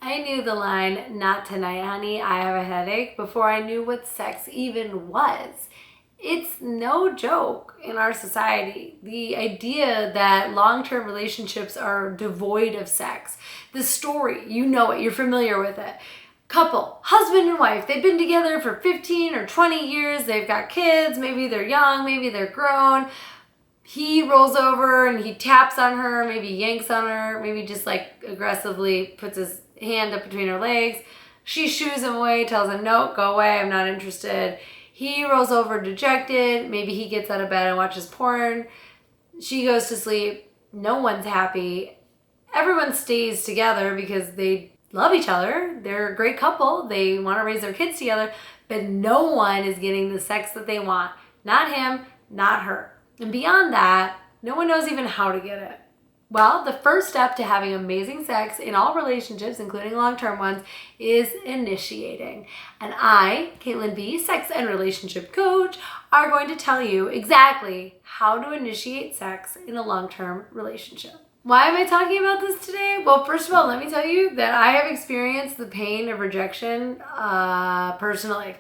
I knew the line, "Not tonight, honey, I have a headache," before I knew what sex even was. It's no joke in our society. The idea that long-term relationships are devoid of sex. The story, you know it, you're familiar with it. Couple, husband and wife, they've been together for 15 or 20 years, they've got kids, maybe they're young, maybe they're grown. He rolls over and he taps on her, maybe yanks on her, maybe just like aggressively puts his hand up between her legs. She shoos him away, tells him, "No, go away, I'm not interested." He rolls over dejected, maybe he gets out of bed and watches porn. She goes to sleep, no one's happy. Everyone stays together because they love each other, they're a great couple, they want to raise their kids together, but no one is getting the sex that they want. Not him, not her. And beyond that, no one knows even how to get it. Well, the first step to having amazing sex in all relationships, including long-term ones, is initiating. And I, Caitlin B., sex and relationship coach, are going to tell you exactly how to initiate sex in a long-term relationship. Why am I talking about this today? Well, first of all, let me tell you that I have experienced the pain of rejection personally.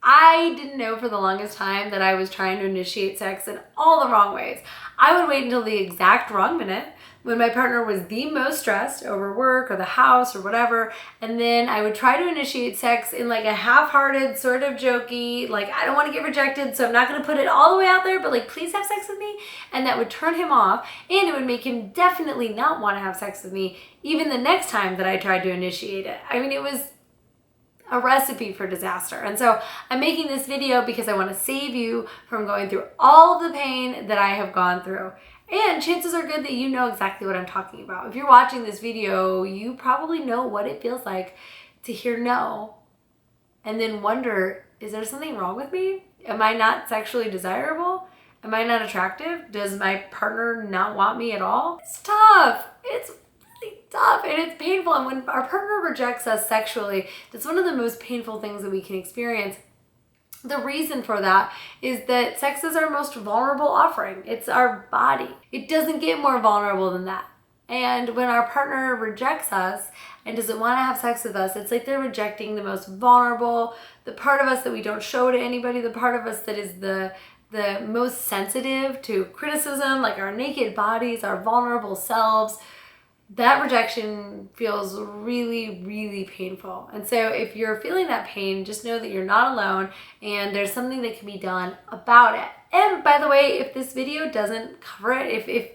I didn't know for the longest time that I was trying to initiate sex in all the wrong ways. I would wait until the exact wrong minute when my partner was the most stressed over work or the house or whatever, and then I would try to initiate sex in like a half-hearted, sort of jokey, like, I don't want to get rejected, so I'm not going to put it all the way out there, but like, please have sex with me. And that would turn him off, and it would make him definitely not want to have sex with me even the next time that I tried to initiate it. I mean, it was a recipe for disaster. And so I'm making this video because I want to save you from going through all the pain that I have gone through. And chances are good that you know exactly what I'm talking about. If you're watching this video, you probably know what it feels like to hear no and then wonder, is there something wrong with me? Am I not sexually desirable? Am I not attractive? Does my partner not want me at all? It's tough. It's tough and it's painful, and when our partner rejects us sexually, that's one of the most painful things that we can experience. The reason for that is that sex is our most vulnerable offering. It's our body. It doesn't get more vulnerable than that. And when our partner rejects us and doesn't want to have sex with us, it's like they're rejecting the most vulnerable, the part of us that we don't show to anybody, the part of us that is the most sensitive to criticism, like our naked bodies, our vulnerable selves. That rejection feels really, really painful. And so if you're feeling that pain, just know that you're not alone and there's something that can be done about it. And by the way, if this video doesn't cover it, if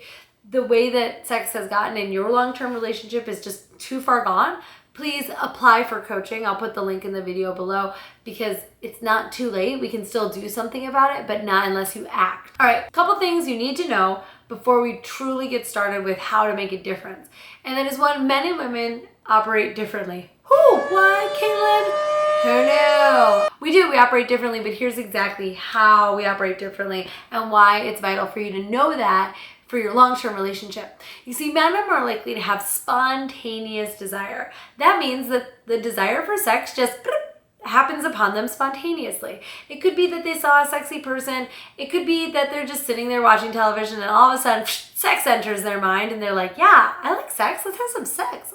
the way that sex has gotten in your long-term relationship is just too far gone, please apply for coaching. I'll put the link in the video below because it's not too late. We can still do something about it, but not unless you act. All right, a couple things you need to know before we truly get started with how to make a difference. And that is one, men and women operate differently. What, Caitlin? Who knew? We do, we operate differently, but here's exactly how we operate differently and why it's vital for you to know that for your long-term relationship. You see, men are more likely to have spontaneous desire. That means that the desire for sex just happens upon them spontaneously. It could be that they saw a sexy person. It could be that they're just sitting there watching television and all of a sudden sex enters their mind and they're like, yeah, I like sex. Let's have some sex.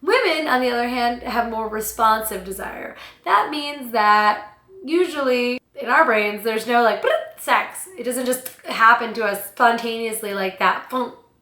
Women, on the other hand, have more responsive desire. That means that usually in our brains, there's no like sex. It doesn't just happen to us spontaneously like that,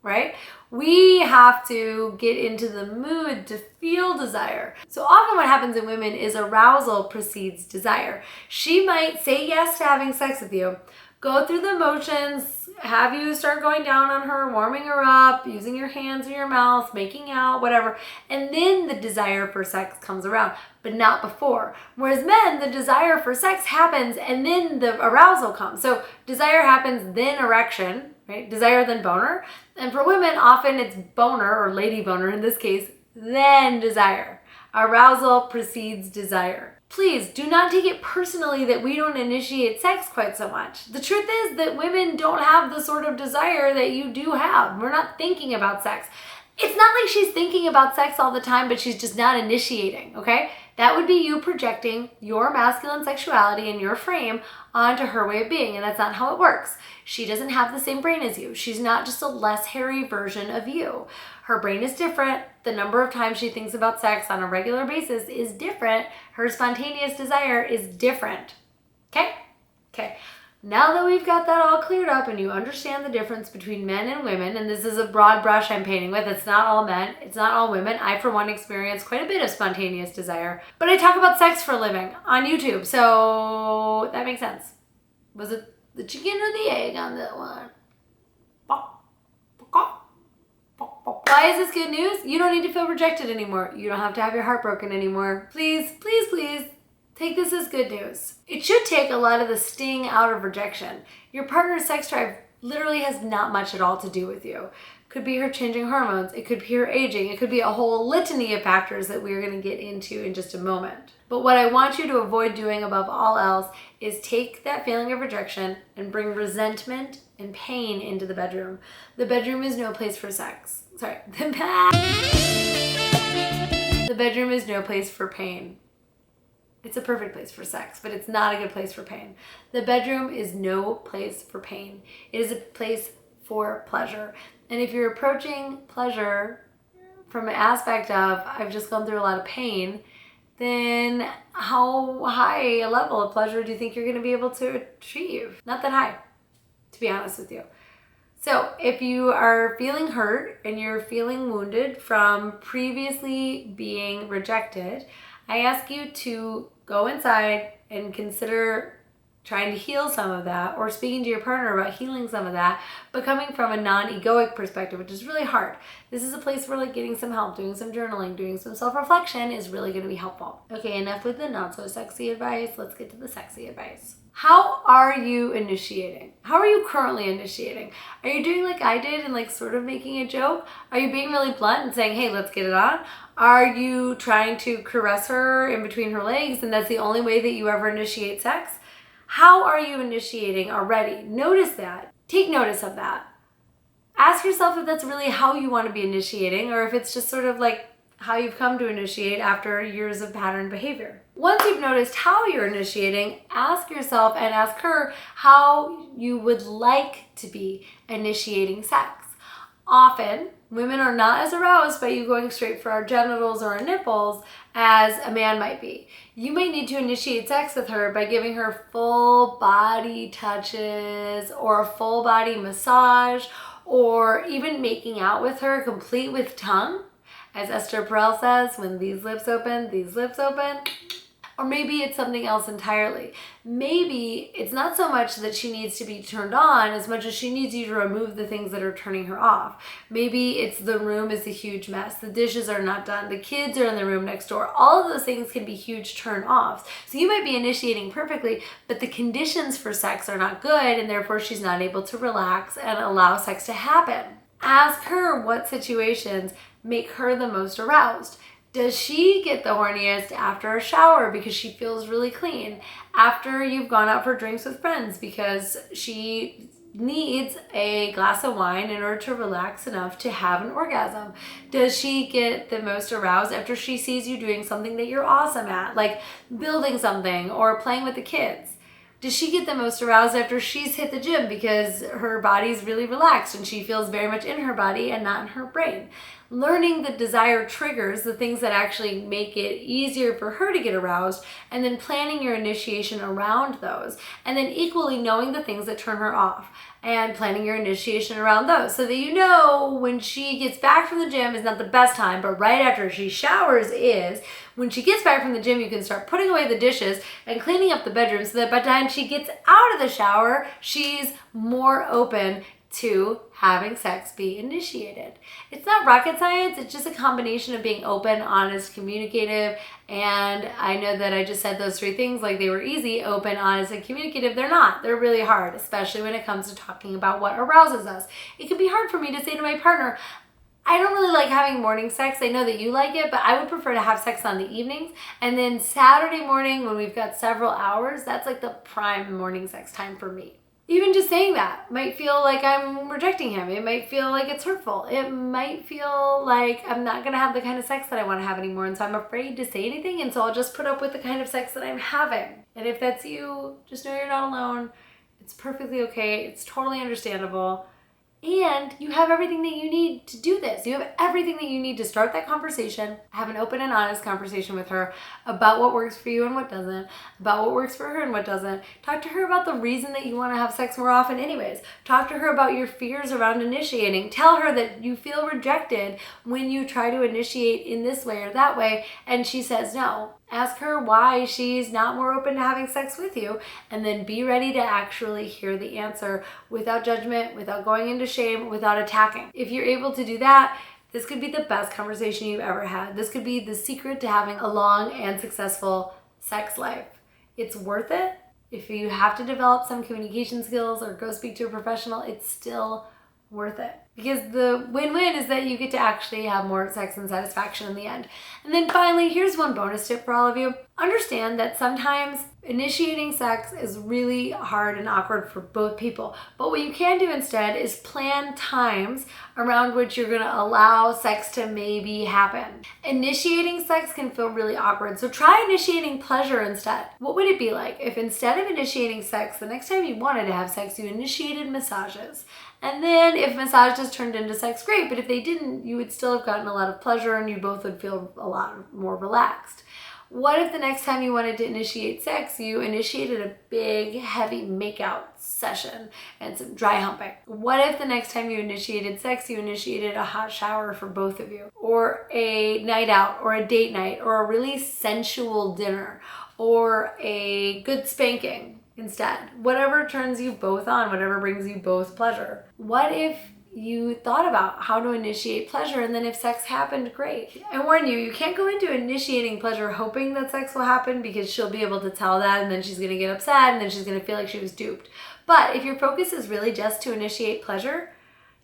right? We have to get into the mood to feel desire. So often what happens in women is arousal precedes desire. She might say yes to having sex with you, go through the motions, have you start going down on her, warming her up, using your hands in your mouth, making out, whatever, and then the desire for sex comes around, but not before. Whereas men, the desire for sex happens and then the arousal comes. So desire happens, then erection, right? Desire, then boner. And for women, often it's boner, or lady boner in this case, then desire. Arousal precedes desire. Please do not take it personally that we don't initiate sex quite so much. The truth is that women don't have the sort of desire that you do have. We're not thinking about sex. It's not like she's thinking about sex all the time, but she's just not initiating, okay? That would be you projecting your masculine sexuality and your frame onto her way of being, and that's not how it works. She doesn't have the same brain as you. She's not just a less hairy version of you. Her brain is different. The number of times she thinks about sex on a regular basis is different. Her spontaneous desire is different. Okay? Okay. Now that we've got that all cleared up and you understand the difference between men and women, and this is a broad brush I'm painting with, it's not all men, it's not all women. I, for one, experience quite a bit of spontaneous desire. But I talk about sex for a living on YouTube, so that makes sense. Was it the chicken or the egg on that one? Why is this good news? You don't need to feel rejected anymore. You don't have to have your heart broken anymore. Please, please, please. Take this as good news. It should take a lot of the sting out of rejection. Your partner's sex drive literally has not much at all to do with you. Could be her changing hormones. It could be her aging. It could be a whole litany of factors that we're going to get into in just a moment. But what I want you to avoid doing above all else is take that feeling of rejection and bring resentment and pain into the bedroom. The bedroom is no place for sex. Sorry. The bedroom is no place for pain. It's a perfect place for sex, but it's not a good place for pain. The bedroom is no place for pain. It is a place for pleasure. And if you're approaching pleasure from an aspect of, I've just gone through a lot of pain, then how high a level of pleasure do you think you're going to be able to achieve? Not that high, to be honest with you. So if you are feeling hurt and you're feeling wounded from previously being rejected, I ask you to go inside and consider trying to heal some of that, or speaking to your partner about healing some of that, but coming from a non-egoic perspective, which is really hard. This is a place where like getting some help, doing some journaling, doing some self-reflection is really going to be helpful. Okay, enough with the not so sexy advice. Let's get to the sexy advice. How are you initiating? How are you currently initiating? Are you doing like I did and like sort of making a joke? Are you being really blunt and saying, hey, let's get it on? Are you trying to caress her in between her legs and that's the only way that you ever initiate sex? How are you initiating already? Notice that. Take notice of that. Ask yourself if that's really how you want to be initiating, or if it's just sort of like how you've come to initiate after years of pattern behavior. Once you've noticed how you're initiating, ask yourself and ask her how you would like to be initiating sex. Often, women are not as aroused by you going straight for our genitals or our nipples as a man might be. You might need to initiate sex with her by giving her full body touches or a full body massage, or even making out with her complete with tongue. As Esther Perel says, when these lips open, these lips open. Or maybe it's something else entirely. Maybe it's not so much that she needs to be turned on as much as she needs you to remove the things that are turning her off. Maybe it's the room is a huge mess. The dishes are not done. The kids are in the room next door. All of those things can be huge turn-offs. So you might be initiating perfectly, but the conditions for sex are not good, and therefore she's not able to relax and allow sex to happen. Ask her what situations make her the most aroused. Does she get the horniest after a shower because she feels really clean? After you've gone out for drinks with friends because she needs a glass of wine in order to relax enough to have an orgasm? Does she get the most aroused after she sees you doing something that you're awesome at, like building something or playing with the kids? Does she get the most aroused after she's hit the gym because her body's really relaxed and she feels very much in her body and not in her brain? Learning the desire triggers, the things that actually make it easier for her to get aroused, and then planning your initiation around those. And then equally knowing the things that turn her off and planning your initiation around those, so that you know when she gets back from the gym is not the best time, but right after she showers is. When she gets back from the gym, you can start putting away the dishes and cleaning up the bedroom so that by the time she gets out of the shower, she's more open to having sex be initiated. It's not rocket science, it's just a combination of being open, honest, communicative, and I know that I just said those three things like they were easy: open, honest, and communicative. They're not. They're really hard, especially when it comes to talking about what arouses us. It can be hard for me to say to my partner, I don't really like having morning sex. I know that you like it, but I would prefer to have sex on the evenings. And then Saturday morning when we've got several hours, that's like the prime morning sex time for me. Even just saying that might feel like I'm rejecting him. It might feel like it's hurtful. It might feel like I'm not going to have the kind of sex that I want to have anymore. And so I'm afraid to say anything. And so I'll just put up with the kind of sex that I'm having. And if that's you, just know you're not alone. It's perfectly okay. It's totally understandable. And you have everything that you need to do this. You have everything that you need to start that conversation, have an open and honest conversation with her about what works for you and what doesn't, about what works for her and what doesn't. Talk to her about the reason that you want to have sex more often anyways. Talk to her about your fears around initiating. Tell her that you feel rejected when you try to initiate in this way or that way and she says no. Ask her why she's not more open to having sex with you, and then be ready to actually hear the answer without judgment, without going into shame, without attacking. If you're able to do that, this could be the best conversation you've ever had. This could be the secret to having a long and successful sex life. It's worth it. If you have to develop some communication skills or go speak to a professional, it's still worth it. Because the win-win is that you get to actually have more sex and satisfaction in the end. And then finally, here's one bonus tip for all of you. Understand that sometimes initiating sex is really hard and awkward for both people. But what you can do instead is plan times around which you're going to allow sex to maybe happen. Initiating sex can feel really awkward, so try initiating pleasure instead. What would it be like if instead of initiating sex, the next time you wanted to have sex, you initiated massages? And then if massages turned into sex, great, but if they didn't, you would still have gotten a lot of pleasure and you both would feel a lot more relaxed. What if the next time you wanted to initiate sex, you initiated a big, heavy makeout session and some dry humping? What if the next time you initiated sex, you initiated a hot shower for both of you? Or a night out, or a date night, or a really sensual dinner, or a good spanking? Instead, whatever turns you both on, whatever brings you both pleasure. What if you thought about how to initiate pleasure, and then if sex happened, great. I warn you, you can't go into initiating pleasure hoping that sex will happen, because she'll be able to tell that and then she's gonna get upset and then she's gonna feel like she was duped. But if your focus is really just to initiate pleasure,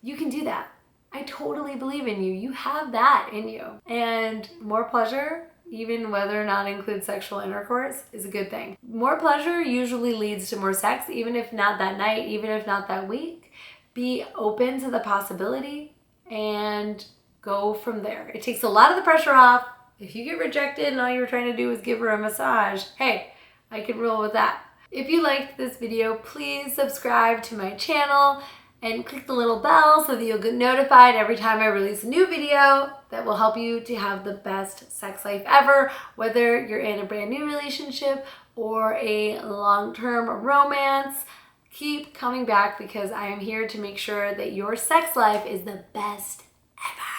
you can do that. I totally believe in you. You have that in you. And more pleasure, even whether or not includes sexual intercourse, is a good thing. More pleasure usually leads to more sex, even if not that night, even if not that week. Be open to the possibility and go from there. It takes a lot of the pressure off. If you get rejected and all you're trying to do is give her a massage, hey, I can roll with that. If you liked this video, please subscribe to my channel and click the little bell so that you'll get notified every time I release a new video that will help you to have the best sex life ever, whether you're in a brand new relationship or a long-term romance. Keep coming back, because I am here to make sure that your sex life is the best ever.